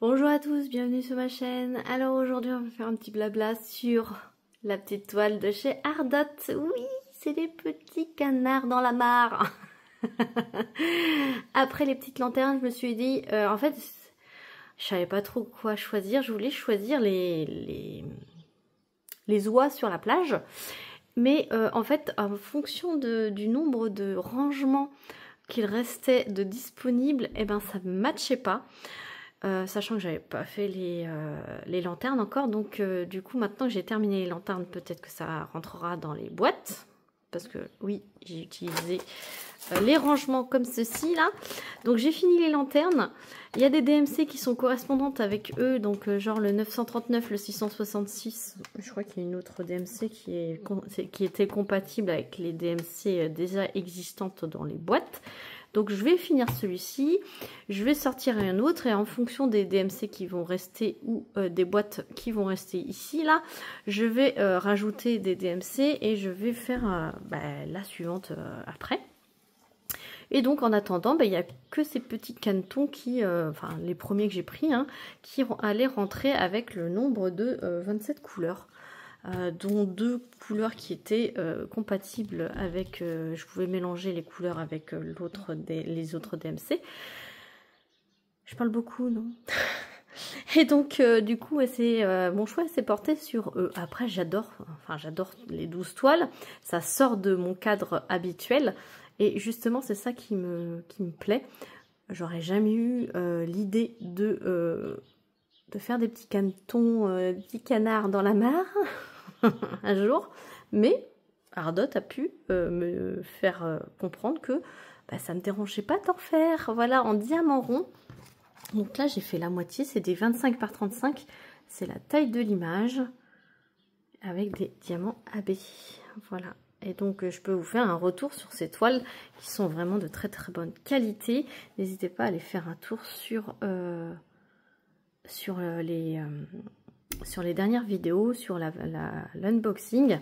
Bonjour à tous, bienvenue sur ma chaîne. Alors aujourd'hui on va faire un petit blabla sur la petite toile de chez Ardot. Oui, c'est les petits canards dans la mare. Après les petites lanternes, je me suis dit, en fait, je savais pas trop quoi choisir. Je voulais choisir les oies sur la plage. Mais en fait, en fonction du nombre de rangements qu'il restait de disponibles, eh ben ça ne matchait pas. Sachant que j'avais pas fait les lanternes encore, donc du coup maintenant que j'ai terminé les lanternes, peut-être que ça rentrera dans les boîtes, parce que oui, j'ai utilisé les rangements comme ceci là. Donc j'ai fini les lanternes. Il y a des DMC qui sont correspondantes avec eux, donc genre le 939, le 666, je crois qu'il y a une autre DMC qui était compatible avec les DMC déjà existantes dans les boîtes. Donc je vais finir celui-ci, je vais sortir un autre et en fonction des DMC qui vont rester ou des boîtes qui vont rester ici, là, je vais rajouter des DMC et je vais faire la suivante après. Et donc en attendant, il n'y a que ces petits canetons qui, enfin les premiers que j'ai pris, hein, qui allaient rentrer avec le nombre de 27 couleurs. Dont 2 couleurs qui étaient compatibles avec, je pouvais mélanger les couleurs avec les autres DMC. Je parle beaucoup, non? Et donc du coup mon choix s'est porté sur eux. Après j'adore les 12 toiles, ça sort de mon cadre habituel et justement c'est ça qui me plaît. J'aurais jamais eu l'idée de faire des petits canetons, des petits canards dans la mare un jour, mais Ardot a pu me faire comprendre que ça ne me dérangeait pas d'en faire, voilà, en diamant rond. Donc là j'ai fait la moitié, c'est des 25 par 35, c'est la taille de l'image avec des diamants AB, voilà. Et donc je peux vous faire un retour sur ces toiles qui sont vraiment de très très bonne qualité. N'hésitez pas à aller faire un tour sur les dernières vidéos, sur l'unboxing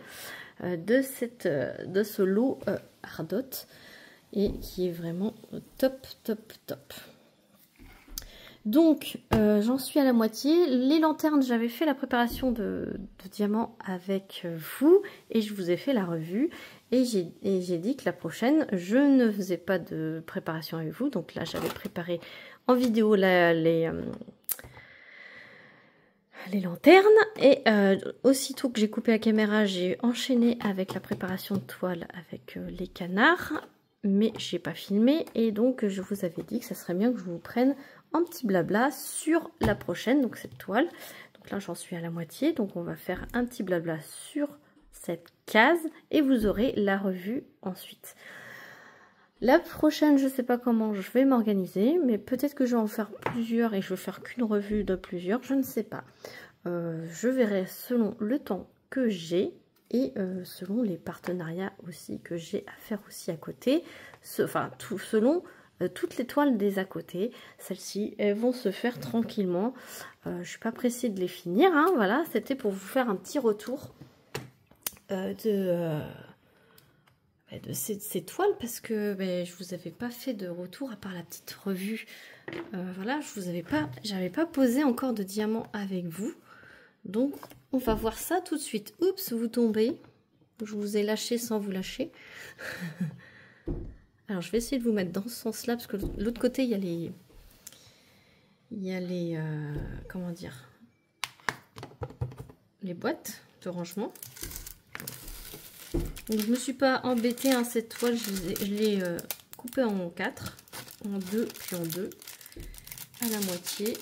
de ce lot Ardot, et qui est vraiment top. Donc j'en suis à la moitié. Les lanternes, j'avais fait la préparation de diamants avec vous et je vous ai fait la revue et j'ai dit que la prochaine je ne faisais pas de préparation avec vous. Donc là j'avais préparé en vidéo les lanternes et aussitôt que j'ai coupé la caméra, j'ai enchaîné avec la préparation de toile avec les canards, mais j'ai pas filmé et donc je vous avais dit que ça serait bien que je vous prenne un petit blabla sur la prochaine, donc cette toile. Donc là j'en suis à la moitié, donc on va faire un petit blabla sur cette case et vous aurez la revue ensuite. La prochaine, je sais pas comment je vais m'organiser, mais peut-être que je vais en faire plusieurs et je vais faire qu'une revue de plusieurs, je ne sais pas. Je verrai selon le temps que j'ai et selon les partenariats aussi que j'ai à faire aussi à côté. Selon toutes les toiles des à côté. Celles-ci, elles vont se faire tranquillement. Je suis pas pressée de les finir, hein, voilà, c'était pour vous faire un petit retour de ces toiles, parce que je vous avais pas fait de retour à part la petite revue. Voilà, j'avais pas posé encore de diamants avec vous, donc on va voir ça tout de suite. Oups, vous tombez, je vous ai lâché sans vous lâcher. Alors je vais essayer de vous mettre dans ce sens là, parce que de l'autre côté il y a les comment dire, les boîtes de rangement. Donc je me suis pas embêtée, hein, cette toile, je l'ai coupée en 4, en 2 puis en 2, à la moitié.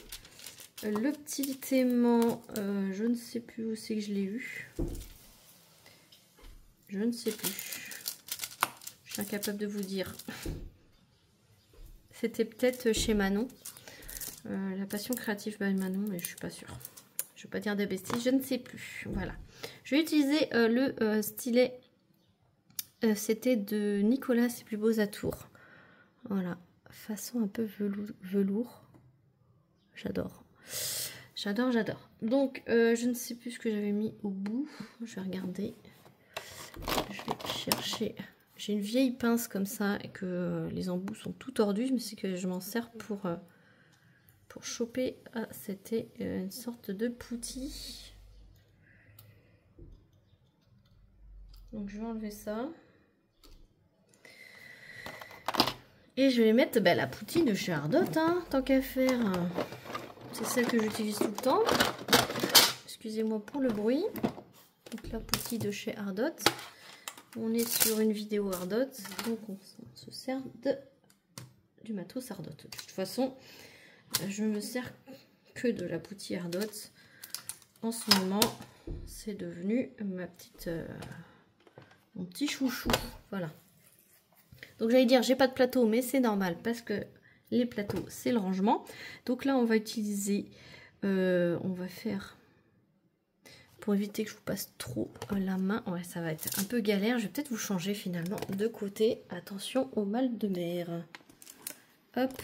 Le petit aimant, je ne sais plus où c'est que je l'ai eu. Je ne sais plus. Je suis incapable de vous dire. C'était peut-être chez Manon. La passion créative by Manon, mais je suis pas sûre. Je ne vais pas dire des bêtises, je ne sais plus. Voilà. Je vais utiliser le stylet. C'était de Nicolas, ses plus beaux atours. Voilà. Façon un peu velours. J'adore. J'adore. Donc, je ne sais plus ce que j'avais mis au bout. Je vais regarder. Je vais chercher. J'ai une vieille pince comme ça et que les embouts sont tout tordus. Mais c'est que je m'en sers pour pour choper. Ah, c'était une sorte de poutis. Donc je vais enlever ça. Et je vais mettre la poutine de chez Ardot, hein, tant qu'à faire. C'est celle que j'utilise tout le temps. Excusez-moi pour le bruit. Donc la poutine de chez Ardot. On est sur une vidéo Ardot, donc on se sert du matos Ardot. De toute façon, je me sers que de la poutine Ardot. En ce moment, c'est devenu mon petit chouchou. Voilà. Donc j'allais dire, j'ai pas de plateau, mais c'est normal parce que les plateaux, c'est le rangement. Donc là, on va utiliser, on va faire, pour éviter que je vous passe trop la main, ouais, ça va être un peu galère. Je vais peut-être vous changer finalement de côté. Attention au mal de mer. Hop.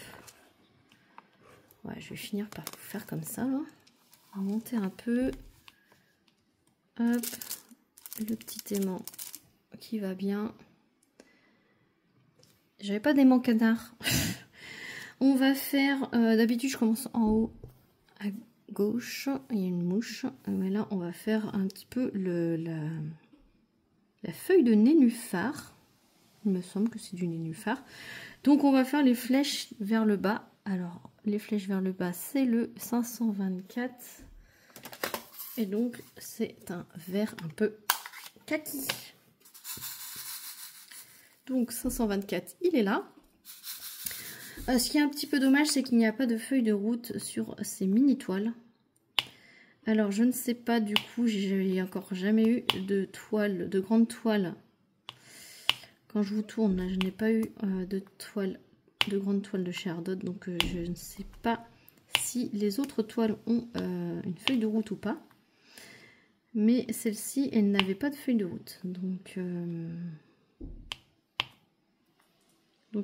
Ouais, je vais finir par vous faire comme ça. Hein. Monter un peu. Hop. Le petit aimant qui va bien. J'avais pas d'aimant canard. On va faire, d'habitude je commence en haut à gauche, il y a une mouche, mais là on va faire un petit peu la feuille de nénuphar. Il me semble que c'est du nénuphar. Donc on va faire les flèches vers le bas. Alors les flèches vers le bas, c'est le 524. Et donc c'est un vert un peu kaki. Donc 524, il est là. Ce qui est un petit peu dommage, c'est qu'il n'y a pas de feuille de route sur ces mini toiles. Alors je ne sais pas, du coup, j'ai encore jamais eu de toile, de grande toile. Quand je vous tourne, là, je n'ai pas eu de grande toile de chez Ardot, donc je ne sais pas si les autres toiles ont une feuille de route ou pas. Mais celle-ci, elle n'avait pas de feuille de route, donc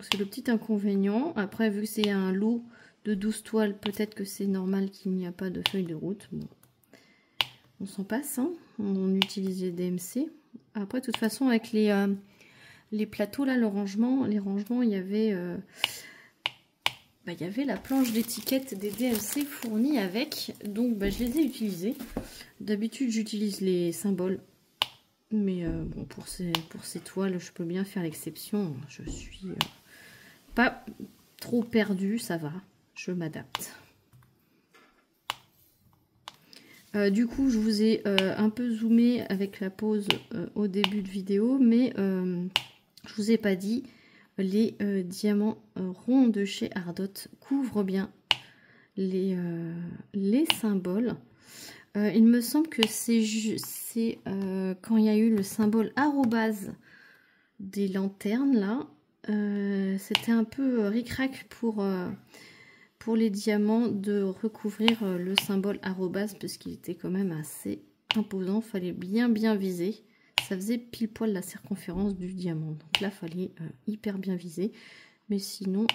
c'est le petit inconvénient. Après, vu que c'est un lot de 12 toiles, peut-être que c'est normal qu'il n'y a pas de feuille de route. Bon. On s'en passe, hein. On utilise les DMC. Après, de toute façon, avec les plateaux, là, les rangements, il y avait la planche d'étiquette des DMC fournie avec. Donc, je les ai utilisés. D'habitude, j'utilise les symboles. Mais bon, pour ces toiles, je peux bien faire l'exception. Je suis pas trop perdue, ça va. Je m'adapte. Du coup, je vous ai un peu zoomé avec la pause au début de vidéo, mais je vous ai pas dit, les diamants ronds de chez Ardot couvrent bien les symboles. Il me semble que c'est quand il y a eu le symbole arrobase des lanternes là, c'était un peu ric-rac pour les diamants de recouvrir le symbole arrobase parce qu'il était quand même assez imposant. Fallait bien viser. Ça faisait pile poil la circonférence du diamant. Donc là, fallait hyper bien viser. Mais sinon,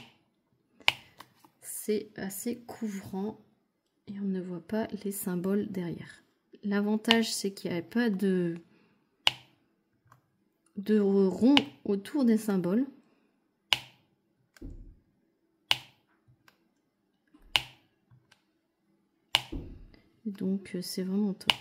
c'est assez couvrant et on ne voit pas les symboles derrière. L'avantage, c'est qu'il n'y avait pas de rond autour des symboles. Donc c'est vraiment top.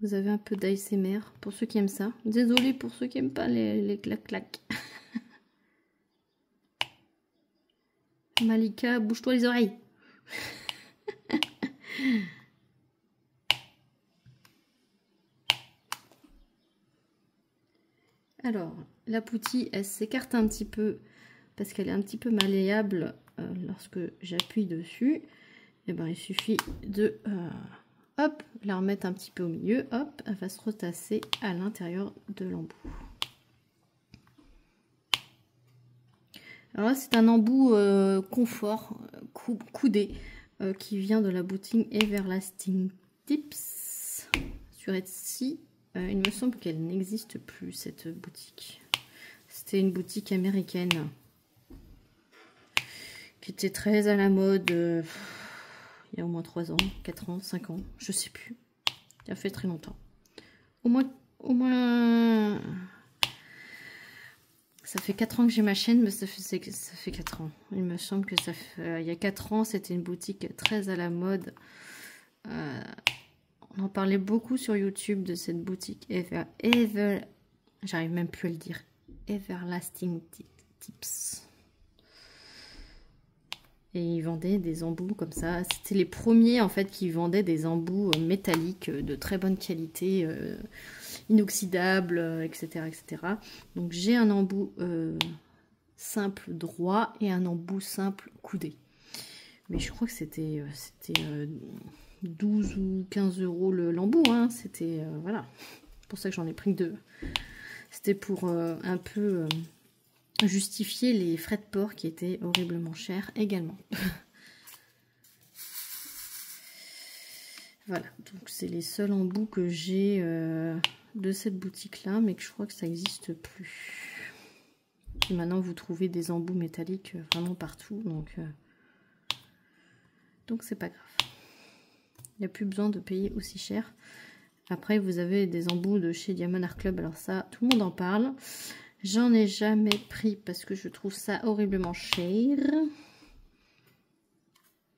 Vous avez un peu d'ASMR pour ceux qui aiment ça. Désolée pour ceux qui n'aiment pas les clac-clac. Malika, bouge-toi les oreilles. Alors, la poutille, elle s'écarte un petit peu parce qu'elle est un petit peu malléable lorsque j'appuie dessus. Et ben, il suffit de hop, la remettre un petit peu au milieu. Hop, elle va se retasser à l'intérieur de l'embout. Alors là, c'est un embout confort, coudé, qui vient de la boutique Everlasting Tips sur Etsy. Il me semble qu'elle n'existe plus, cette boutique. C'était une boutique américaine qui était très à la mode il il y a au moins 3 ans, 4 ans, 5 ans, je sais plus. Ça fait très longtemps. Au moins... Ça fait 4 ans que j'ai ma chaîne, mais ça fait 4 ans. Il me semble que ça fait... il y a 4 ans, c'était une boutique très à la mode. On en parlait beaucoup sur YouTube de cette boutique j'arrive même plus à le dire. Everlasting Tips. Et ils vendaient des embouts comme ça. C'était les premiers en fait qui vendaient des embouts métalliques de très bonne qualité, inoxydables, etc., etc. Donc j'ai un embout simple droit et un embout simple coudé. Mais je crois que c'était 12 ou 15 euros l'embout. Hein. C'était voilà. C'est pour ça que j'en ai pris que 2. C'était pour un peu... justifier les frais de port qui étaient horriblement chers également. Voilà, donc c'est les seuls embouts que j'ai de cette boutique là, mais que je crois que ça n'existe plus. Et maintenant vous trouvez des embouts métalliques vraiment partout, donc c'est pas grave. Il n'y a plus besoin de payer aussi cher. Après vous avez des embouts de chez Diamond Art Club, alors ça tout le monde en parle. J'en ai jamais pris parce que je trouve ça horriblement cher.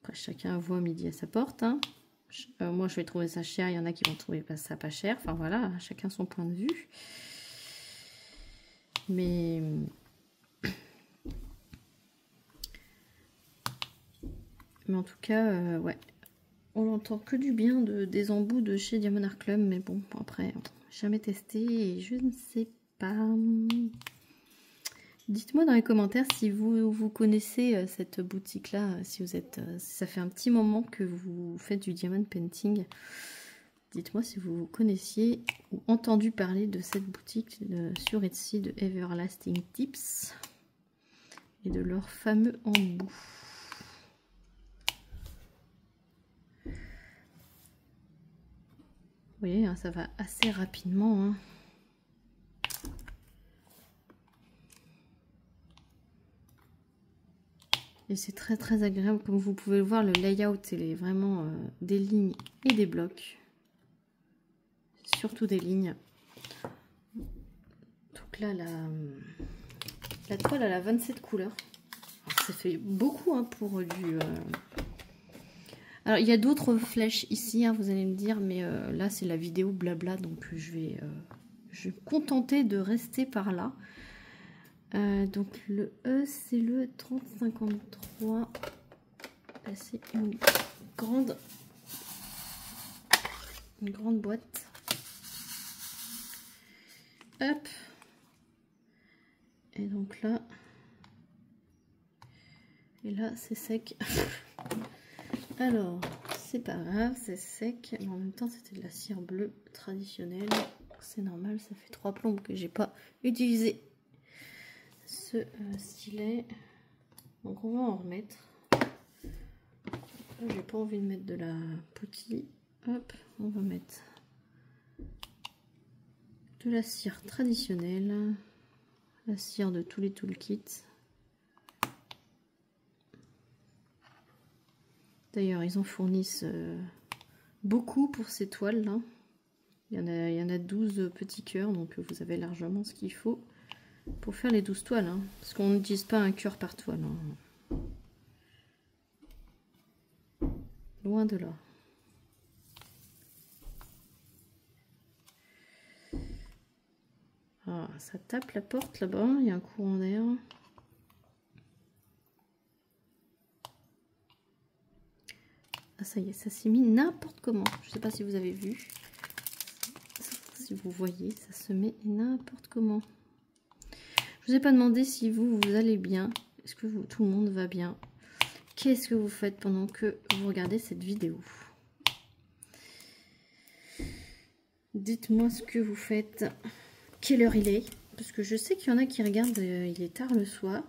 Après, chacun voit midi à sa porte. Hein. Moi, je vais trouver ça cher. Il y en a qui vont trouver ça pas cher. Enfin, voilà, chacun son point de vue. Mais en tout cas, ouais. On n'entend que du bien des embouts de chez Diamond Art Club. Mais bon, après, jamais testé et je ne sais pas... Dites-moi dans les commentaires si vous connaissez cette boutique-là, si ça fait un petit moment que vous faites du diamond painting. Dites-moi si vous connaissiez ou entendu parler de cette boutique sur Etsy de Everlasting Tips et de leur fameux embout. Vous voyez, hein, ça va assez rapidement. Hein. Et c'est très très agréable, comme vous pouvez le voir, le layout, il est vraiment des lignes et des blocs. Surtout des lignes. Donc là, la toile, elle a 27 couleurs. Alors, ça fait beaucoup hein, pour du... Alors, il y a d'autres flèches ici, hein, vous allez me dire, mais là, c'est la vidéo blabla, donc je vais me contenter de rester par là. Donc le E c'est le 3053. C'est une grande boîte. Hop. Et donc là, c'est sec. Alors c'est pas grave, c'est sec, mais en même temps c'était de la cire bleue traditionnelle. C'est normal, ça fait 3 plombes que j'ai pas utilisé ce stylet, donc on va en remettre. J'ai pas envie de mettre de la poutille. Hop, on va mettre de la cire traditionnelle, la cire de tous les toolkits. D'ailleurs ils en fournissent beaucoup pour ces toiles là. Il y en a 12 petits cœurs, donc vous avez largement ce qu'il faut pour faire les 12 toiles, hein, parce qu'on n'utilise pas un cœur par toile. Hein. Loin de là. Ah, ça tape la porte là-bas, il y a un courant d'air. Ah, ça y est, ça s'est mis n'importe comment. Je ne sais pas si vous avez vu. Si vous voyez, ça se met n'importe comment. Je vous ai pas demandé si vous allez bien. Est-ce que tout le monde va bien? Qu'est-ce que vous faites pendant que vous regardez cette vidéo? Dites-moi ce que vous faites. Quelle heure il est? Parce que je sais qu'il y en a qui regardent, il est tard le soir.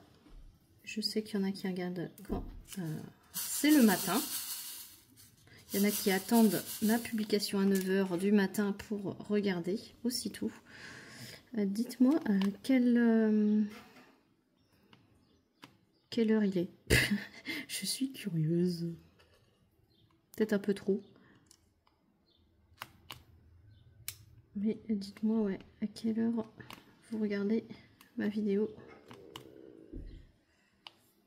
Je sais qu'il y en a qui regardent quand c'est le matin. Il y en a qui attendent ma publication à 9 h du matin pour regarder aussitôt. Dites-moi quelle heure il est. Je suis curieuse. Peut-être un peu trop. Mais dites-moi, ouais, à quelle heure vous regardez ma vidéo.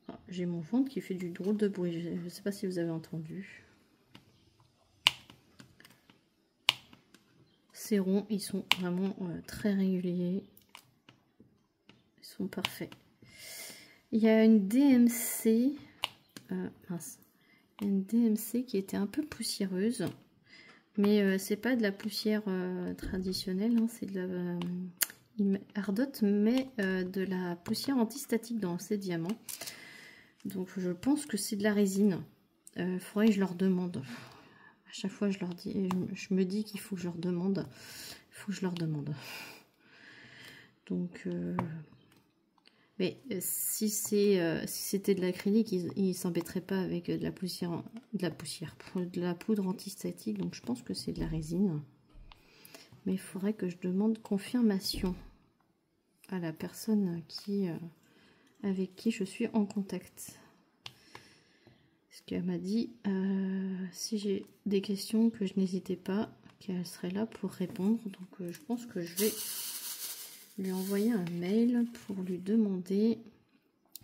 Ah, j'ai mon ventre qui fait du drôle de bruit. Je ne sais pas si vous avez entendu. Ces ronds, ils sont vraiment très réguliers. Ils sont parfaits. Il y a une DMC. Mince. Une DMC qui était un peu poussiéreuse. Mais c'est pas de la poussière traditionnelle. Hein, c'est de la ardote, mais de la poussière antistatique dans ces diamants. Donc je pense que c'est de la résine. Faudrait que je leur demande. À chaque fois je leur dis, je me dis qu'il faut que je leur demande. Il faut que je leur demande. Donc mais si c'était de l'acrylique, ils s'embêteraient pas avec de la poudre antistatique. Donc je pense que c'est de la résine. Mais il faudrait que je demande confirmation à la personne avec qui je suis en contact. Parce qu'elle m'a dit, si j'ai des questions, que je n'hésitais pas, qu'elle serait là pour répondre. Donc je pense que je vais lui envoyer un mail pour lui demander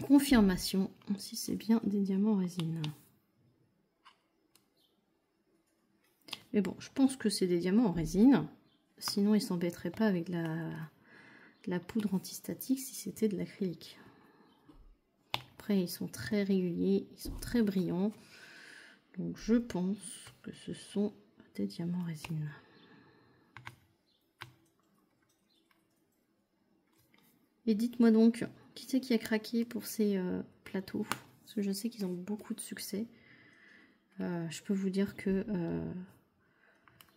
confirmation si c'est bien des diamants en résine. Mais bon, je pense que c'est des diamants en résine. Sinon, ils ne s'embêteraient pas avec la poudre antistatique si c'était de l'acrylique. Après, ils sont très réguliers, ils sont très brillants. Donc, je pense que ce sont des diamants en résine. Et dites-moi donc, qui c'est qui a craqué pour ces plateaux? Parce que je sais qu'ils ont beaucoup de succès. Je peux vous dire que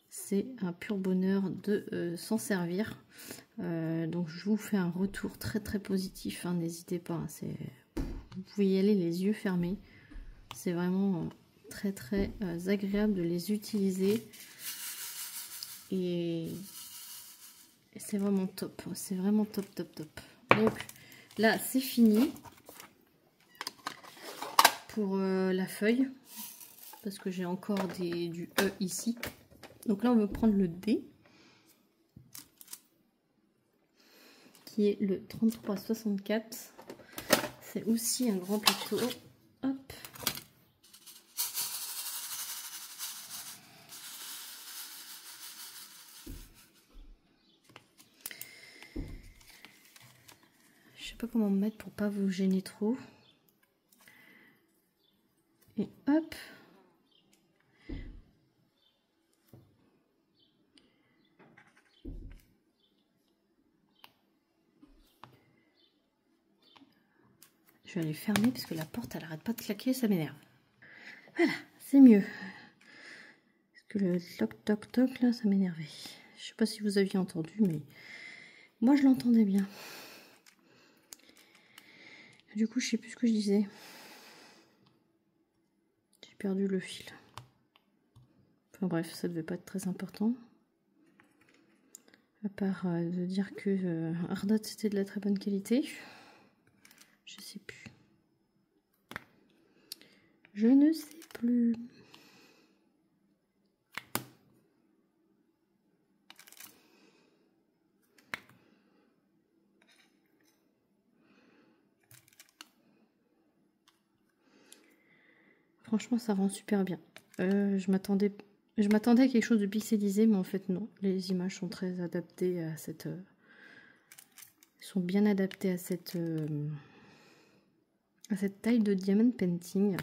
c'est un pur bonheur de s'en servir. Donc je vous fais un retour très très positif, hein, n'hésitez pas. Hein, vous pouvez y aller les yeux fermés. C'est vraiment très très agréable de les utiliser. Et c'est vraiment top. C'est vraiment top top top. Donc là c'est fini pour la feuille. Parce que j'ai encore du E ici. Donc là on va prendre le D. Qui est le 3364. C'est aussi un grand plateau. Hop. Je sais pas comment me mettre pour pas vous gêner trop. Et hop. Je vais aller fermer parce que la porte elle arrête pas de claquer, ça m'énerve. Voilà, c'est mieux. Parce que le toc toc toc là, ça m'énervait. Je sais pas si vous aviez entendu, mais moi je l'entendais bien. Du coup, je sais plus ce que je disais. J'ai perdu le fil. Enfin bref, ça devait pas être très important. À part de dire que Ardot c'était de la très bonne qualité. Je sais plus. Je ne sais plus. Franchement, ça rend super bien. Je m'attendais à quelque chose de pixelisé, mais en fait non. Les images sont très adaptées à cette... sont bien adaptées à cette taille de diamond painting.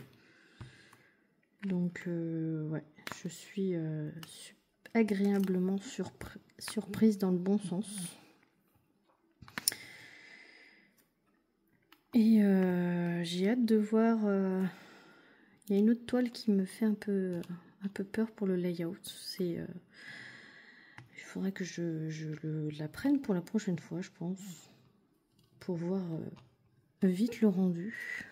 Donc ouais, je suis agréablement surprise dans le bon sens. Et j'ai hâte de voir... il y a une autre toile qui me fait un peu peur pour le layout. C'est... il faudrait que je la prenne pour la prochaine fois, je pense. Pour voir vite le rendu.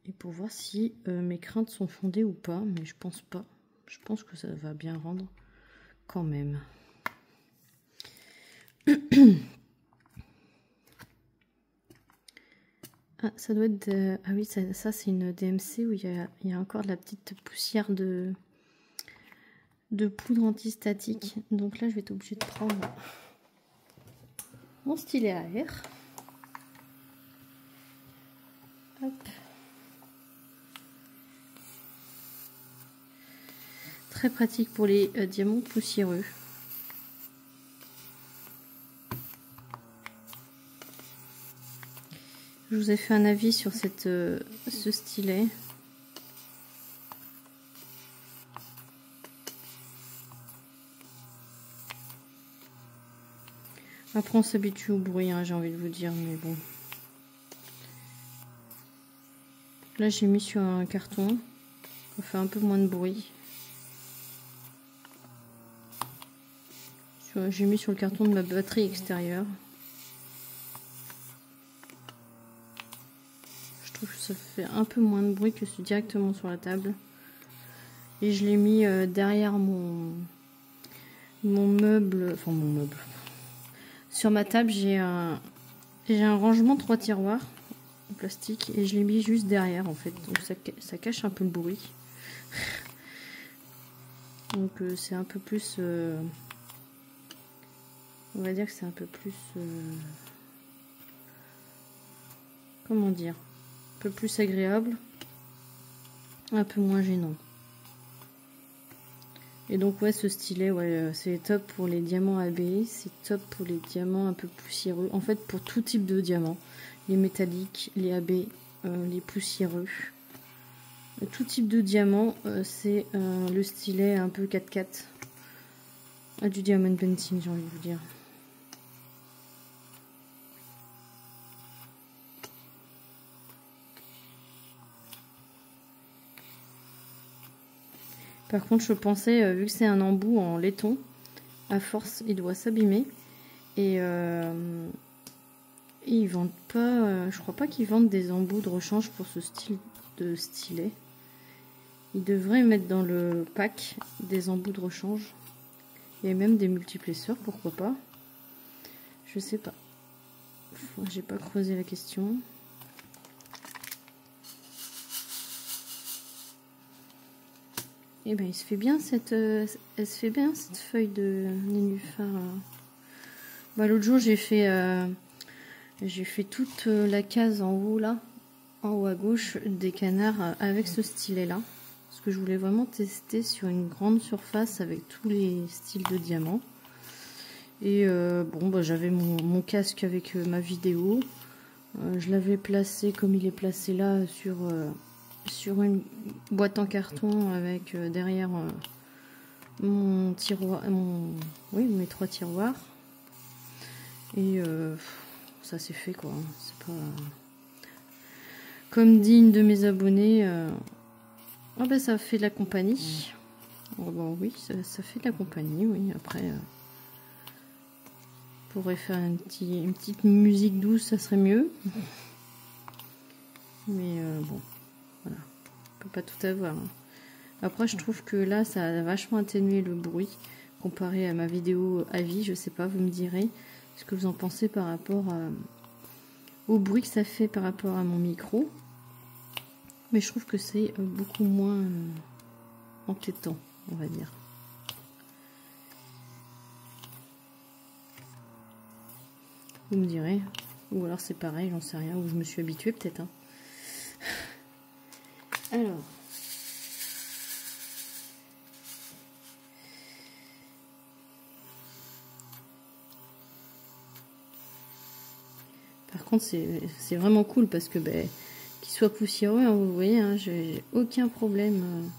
Et pour voir si mes craintes sont fondées ou pas. Mais je pense pas. Je pense que ça va bien rendre quand même. Ah, ça doit être... Ah oui, ça c'est une DMC où il y a encore de la petite poussière de poudre antistatique. Donc là, je vais être obligée de prendre mon stylet à air. Hop. Très pratique pour les diamants poussiéreux. Je vous ai fait un avis sur ce stylet. Après on s'habitue au bruit, hein, j'ai envie de vous dire, mais bon. Là j'ai mis sur un carton, ça fait un peu moins de bruit. J'ai mis sur le carton de ma batterie extérieure. Je trouve que ça fait un peu moins de bruit que directement sur la table. Et je l'ai mis derrière mon meuble, enfin mon meuble. Sur ma table, j'ai un rangement 3 tiroirs en plastique et je l'ai mis juste derrière en fait. Donc ça cache un peu le bruit. Donc c'est un peu plus... on va dire que c'est un peu plus... comment dire? Un peu plus agréable. Un peu moins gênant. Et donc ouais, ce stylet, ouais, c'est top pour les diamants AB, c'est top pour les diamants un peu poussiéreux. En fait, pour tout type de diamants, les métalliques, les AB, les poussiéreux, tout type de diamant, c'est le stylet un peu 4x4 du diamond painting, j'ai envie de vous dire. Par contre, je pensais, vu que c'est un embout en laiton, à force, il doit s'abîmer. Et ils vendent pas, je crois pas qu'ils vendent des embouts de rechange pour ce style de stylet. Ils devraient mettre dans le pack des embouts de rechange. Et même des multiplesseurs, pourquoi pas. Je sais pas. J'ai pas creusé la question. Et ben il se fait bien cette, elle se fait bien cette feuille de nénuphar. Bah, l'autre jour j'ai fait toute la case en haut là, en haut à gauche des canards avec ce stylet là, parce que je voulais vraiment tester sur une grande surface avec tous les styles de diamants. Et bon bah j'avais mon casque avec ma vidéo. Je l'avais placé comme il est placé là sur une boîte en carton avec derrière mon tiroir, mes 3 tiroirs. Et ça s'est fait quoi. C'est pas comme dit une de mes abonnées. Ah ben ça fait de la compagnie. Oh, bon, oui, ça fait de la compagnie. Oui, après. Pourrait faire une petite musique douce, ça serait mieux. Mais bon, voilà. On peut pas tout avoir. Hein. Après, je trouve que là, ça a vachement atténué le bruit comparé à ma vidéo avis. Je sais pas, vous me direz ce que vous en pensez par rapport au bruit que ça fait par rapport à mon micro. Mais je trouve que c'est beaucoup moins entêtant, on va dire. Vous me direz. Ou alors c'est pareil, j'en sais rien. Ou je me suis habituée peut-être. Hein. Alors. Par contre, c'est vraiment cool parce que qu'il soit poussiéreux, hein, vous voyez, hein, j'ai aucun problème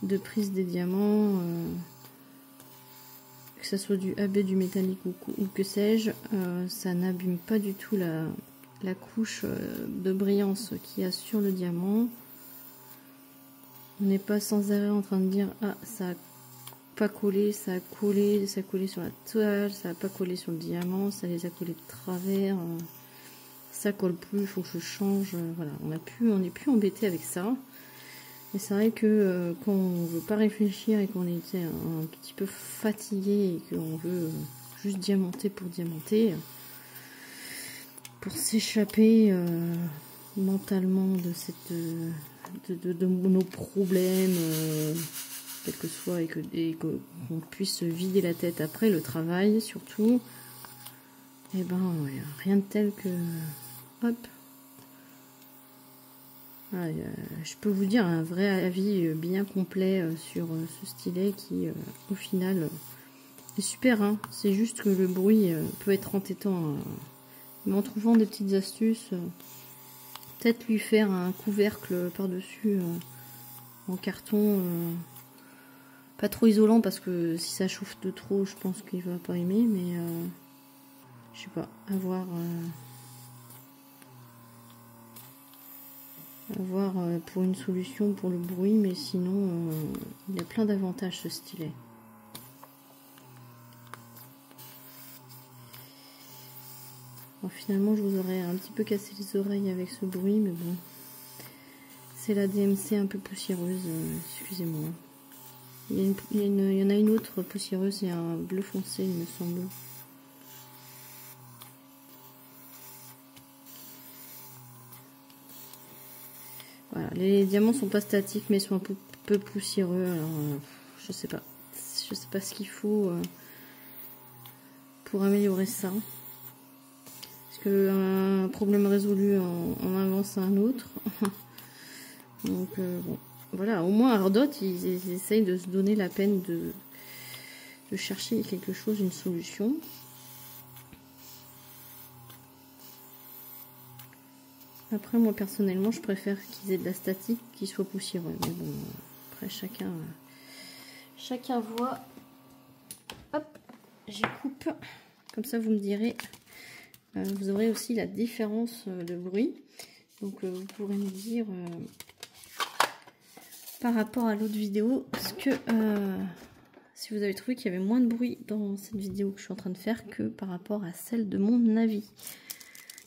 de prise des diamants. Que ce soit du AB, du métallique ou que sais-je, ça n'abîme pas du tout la couche de brillance qu'il y a sur le diamant. On n'est pas sans arrêt en train de dire ah ça a pas collé, ça a collé sur la toile, ça a pas collé sur le diamant, ça les a collés de travers, ça colle plus, il faut que je change. Voilà, on n'est plus embêté avec ça. Et c'est vrai que quand on veut pas réfléchir et qu'on est un petit peu fatigué et qu'on veut juste diamanter pour diamanter, pour s'échapper mentalement de cette de nos problèmes, quel que soit, et qu'on puisse vider la tête après le travail surtout. Et ben rien de tel que hop. Voilà, je peux vous dire un vrai avis bien complet sur ce stylet qui au final est super, hein. C'est juste que le bruit peut être entêtant, mais en trouvant des petites astuces, peut-être lui faire un couvercle par-dessus en carton, pas trop isolant, parce que si ça chauffe de trop je pense qu'il va pas aimer, mais je sais pas, à voir. Voir pour une solution pour le bruit, mais sinon il a plein d'avantages ce stylet. Alors, finalement je vous aurais un petit peu cassé les oreilles avec ce bruit, mais bon, c'est la DMC un peu poussiéreuse, excusez-moi. Il y en a une autre poussiéreuse, et un bleu foncé il me semble. Voilà, les diamants sont pas statiques, mais sont un peu poussiéreux. Alors, je sais pas ce qu'il faut pour améliorer ça. Parce que un problème résolu, on avance un autre. Donc bon, voilà, au moins Ardot, ils essayent de se donner la peine de chercher quelque chose, une solution. Après, moi personnellement, je préfère qu'ils aient de la statique, qu'ils soient poussiéreux. Mais bon, après chacun voit. Hop, j'y coupe. Comme ça, vous me direz. Vous aurez aussi la différence de bruit. Donc, vous pourrez me dire par rapport à l'autre vidéo, ce que si vous avez trouvé qu'il y avait moins de bruit dans cette vidéo que je suis en train de faire que par rapport à celle de mon avis.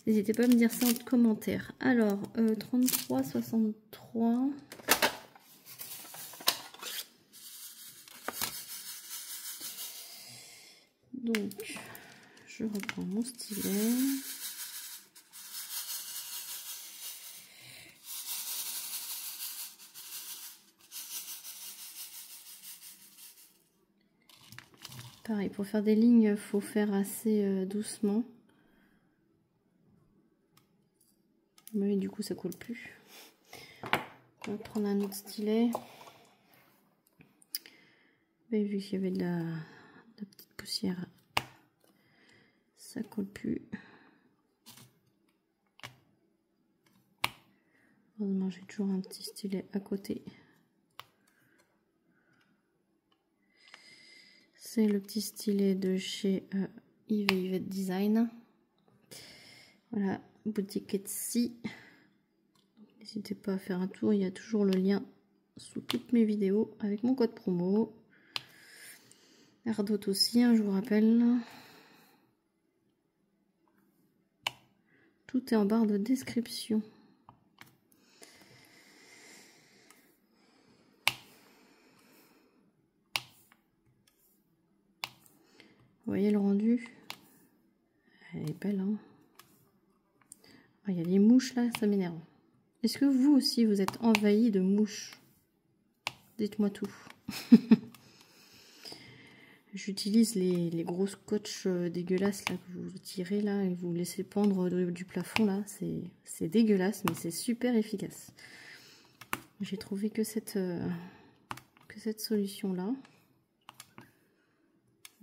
N'hésitez pas à me dire ça en commentaire. Alors, 33,63. Donc, je reprends mon stylet. Pareil, pour faire des lignes, il faut faire assez doucement. Mais du coup, ça coule plus. On va prendre un autre stylet. Et vu qu'il y avait de la petite poussière, ça coule plus. Heureusement, j'ai toujours un petit stylet à côté. C'est le petit stylet de chez Yves et Yvette Design. Voilà, boutique Etsy. N'hésitez pas à faire un tour, il y a toujours le lien sous toutes mes vidéos avec mon code promo. Ardot aussi, hein, je vous rappelle. Tout est en barre de description. Vous voyez le rendu? Elle est belle, hein? Il y a des mouches là, ça m'énerve. Est-ce que vous aussi vous êtes envahi de mouches? Dites-moi tout. J'utilise les gros scotch dégueulasses là que vous tirez là et vous laissez pendre du plafond là. C'est dégueulasse, mais c'est super efficace. J'ai trouvé que cette solution là.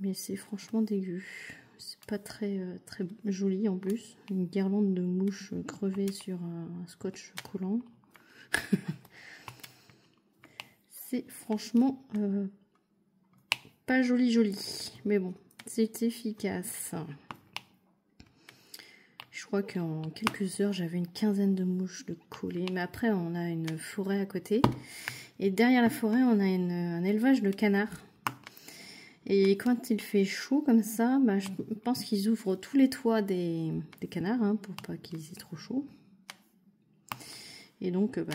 Mais c'est franchement dégueu. C'est pas très joli en plus. Une guirlande de mouches crevées sur un scotch collant. C'est franchement pas joli. Mais bon, c'est efficace. Je crois qu'en quelques heures, j'avais une quinzaine de mouches de collées. Mais après, on a une forêt à côté. Et derrière la forêt, on a un élevage de canards. Et quand il fait chaud comme ça, bah, je pense qu'ils ouvrent tous les toits des canards, hein, pour pas qu'ils aient trop chaud. Et donc, bah,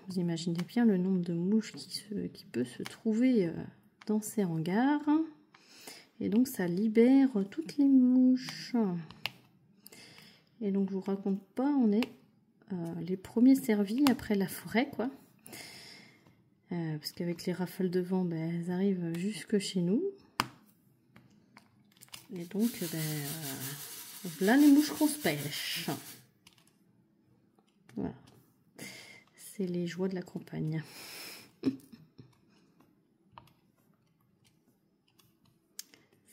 vous imaginez bien le nombre de mouches qui peut se trouver dans ces hangars. Et donc, ça libère toutes les mouches. Et donc je vous raconte pas, on est les premiers servis après la forêt, quoi. Parce qu'avec les rafales de vent, ben, elles arrivent jusque chez nous. Et donc, là les mouches qu'on se pêche. Voilà. C'est les joies de la campagne.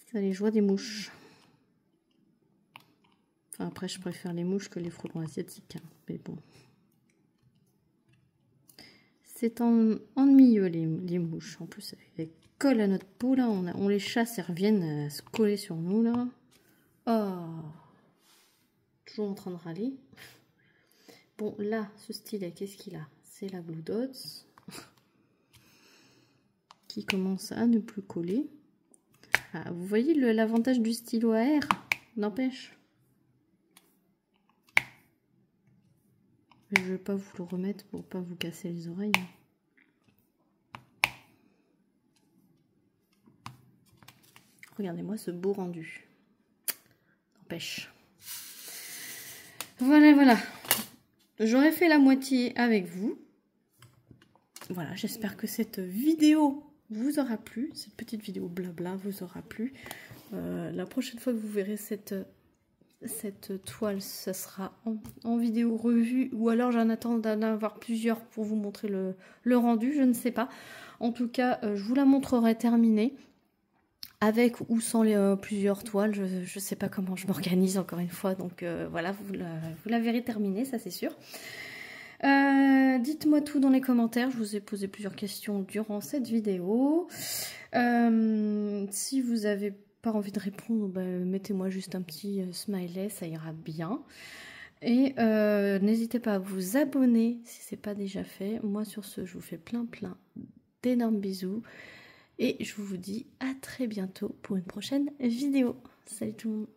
C'est les joies des mouches. Enfin, après, je préfère les mouches que les frelons asiatiques. Hein, mais bon. C'est ennuyeux les mouches. En plus, elles collent à notre peau. Là, on les chasse et reviennent se coller sur nous. Là. Oh. Toujours en train de râler. Bon, là, ce stylet, qu'est-ce qu'il a? C'est la Blue Dots. Qui commence à ne plus coller. Ah, vous voyez l'avantage du stylo à air? N'empêche. Je ne vais pas vous le remettre pour pas vous casser les oreilles. Regardez-moi ce beau rendu. N'empêche. Voilà, voilà. J'aurais fait la moitié avec vous. Voilà, j'espère que cette vidéo vous aura plu. Cette petite vidéo blabla vous aura plu. La prochaine fois que vous verrez cette toile, ça sera en vidéo revue, ou alors j'en attends d'en avoir plusieurs pour vous montrer le rendu, je ne sais pas. En tout cas, je vous la montrerai terminée, avec ou sans plusieurs toiles, je ne sais pas comment je m'organise encore une fois, donc voilà, vous la verrez terminée, ça c'est sûr. Dites-moi tout dans les commentaires, je vous ai posé plusieurs questions durant cette vidéo. Si vous avez pas envie de répondre, mettez-moi juste un petit smiley, ça ira bien. Et n'hésitez pas à vous abonner si c'est pas déjà fait. Moi sur ce, je vous fais plein d'énormes bisous. Et je vous dis à très bientôt pour une prochaine vidéo. Salut tout le monde.